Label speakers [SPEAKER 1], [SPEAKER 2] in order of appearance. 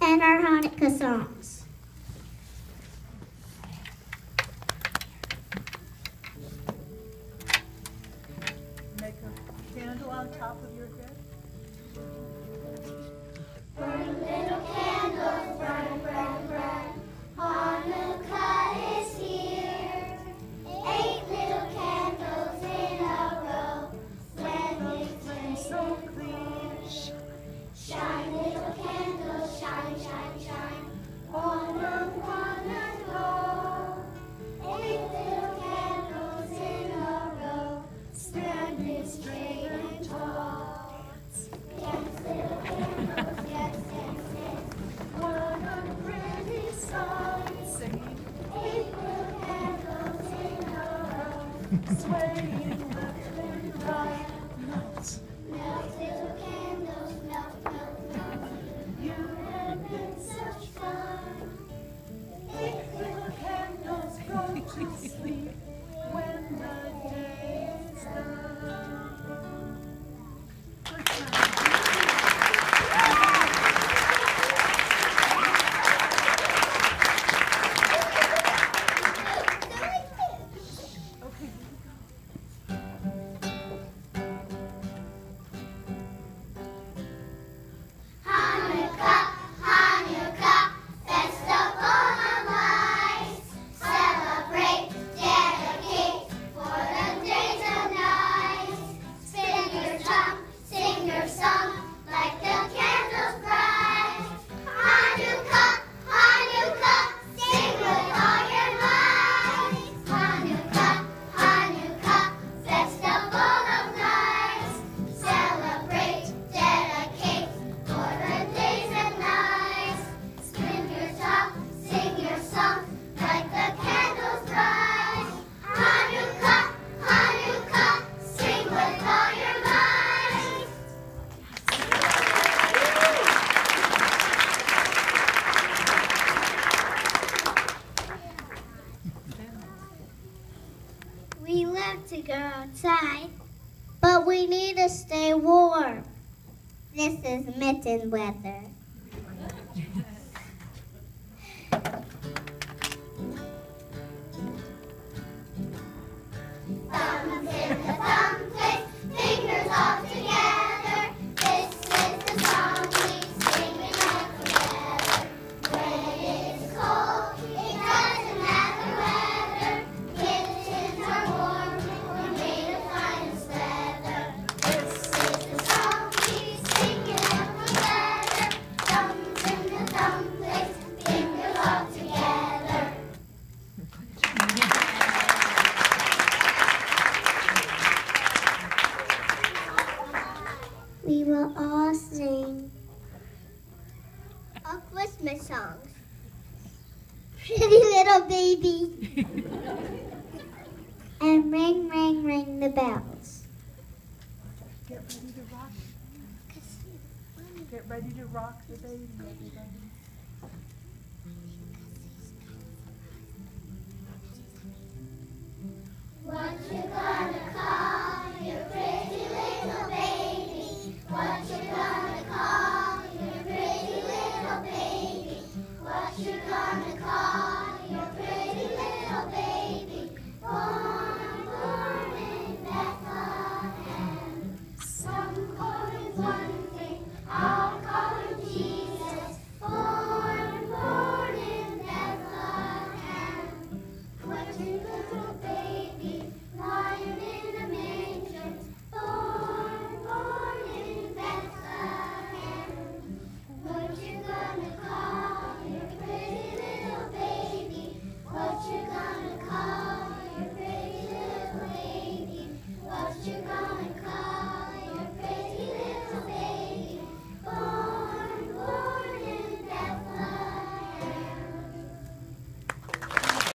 [SPEAKER 1] and our Hanukkah songs.
[SPEAKER 2] Make a candle on top of your head.
[SPEAKER 1] Burn little candles, burn, burn, burn. Hanukkah is here. 8 little candles in a row. When it flames
[SPEAKER 2] So clear.
[SPEAKER 1] shine, little candles, shine, shine, shine. On earth, one and glow. 8 little candles in a row. Standing straight and tall. Yes, little candles, yes, yes, yes. What a pretty sight.
[SPEAKER 2] Singing.
[SPEAKER 1] 8 little candles in a row.
[SPEAKER 2] Swaying left and right. Notes.
[SPEAKER 1] Melt, little candles, melt, melt, melt.
[SPEAKER 2] You have been such fun.
[SPEAKER 1] 8 little
[SPEAKER 2] Candles go to sleep when the day is done. Good time. Okay.
[SPEAKER 1] Hanukkah, Hanukkah, festival of lights. Celebrate, dedicate for the days of nights. Spin your top, sing your song like the candles bright. Hanukkah, Hanukkah, sing with all your might. Hanukkah, Hanukkah, festival of lights. Celebrate, dedicate for the days and nights. Spin your top, sing your song like the candles bright. Hanukkah, Hanukkah, sing with all your might. We love to go outside, but we need to stay warm. This is mitten weather. Thumbs in the thumb twist, fingers all together. This is the song we sing all together. When it's cold, it doesn't matter weather. Kittens are warm, we're made of finest leather. This is the song we sing all together. Thumbs in the thumb twist, fingers all together. We will all sing a Christmas song. Pretty little baby. And ring, ring, ring the bells.
[SPEAKER 2] Get ready to rock. Get ready to rock the baby, everybody.
[SPEAKER 1] What you got?